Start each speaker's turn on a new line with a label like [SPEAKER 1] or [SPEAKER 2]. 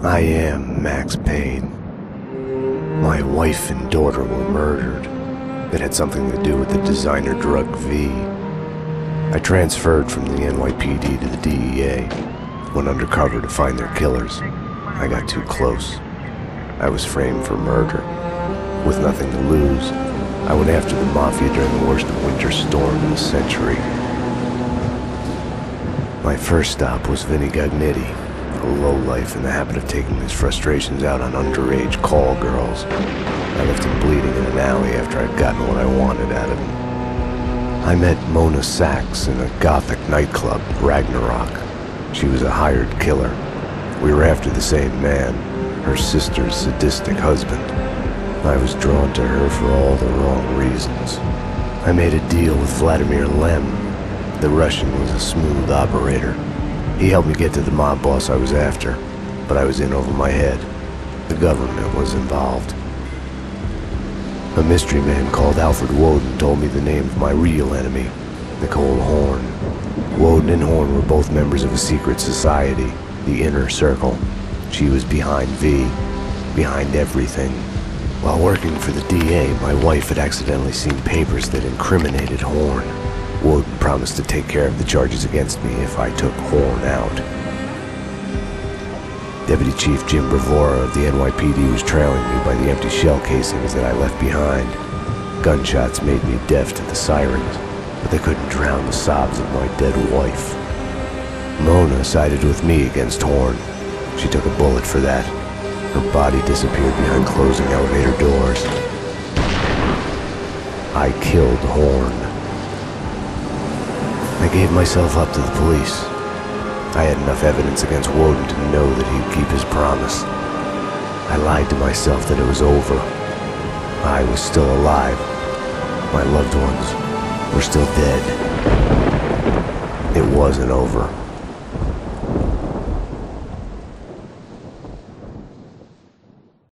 [SPEAKER 1] I am Max Payne. My wife and daughter were murdered. It had something to do with the designer drug V. I transferred from the NYPD to the DEA, went undercover to find their killers. I got too close. I was framed for murder. With nothing to lose, I went after the Mafia during the worst winter storm in a century. My first stop was Vinny Gagnetti, a lowlife in the habit of taking his frustrations out on underage call girls. I left him bleeding in an alley after I'd gotten what I wanted out of him. I met Mona Sachs in a gothic nightclub, Ragnarok. She was a hired killer. We were after the same man, her sister's sadistic husband. I was drawn to her for all the wrong reasons. I made a deal with Vladimir Lem. The Russian was a smooth operator. He helped me get to the mob boss I was after, but I was in over my head. The government was involved. A mystery man called Alfred Woden told me the name of my real enemy, Nicole Horn. Woden and Horn were both members of a secret society, the Inner Circle. She was behind V, behind everything. While working for the DA, my wife had accidentally seen papers that incriminated Horn. Woden promised to take care of the charges against me if I took Horn out. Deputy Chief Jim Bravura of the NYPD was trailing me by the empty shell casings that I left behind. Gunshots made me deaf to the sirens, but they couldn't drown the sobs of my dead wife. Mona sided with me against Horn. She took a bullet for that. Her body disappeared behind closing elevator doors. I killed Horn. I gave myself up to the police. I had enough evidence against Woden to know that he'd keep his promise. I lied to myself that it was over. I was still alive. My loved ones were still dead. It wasn't over.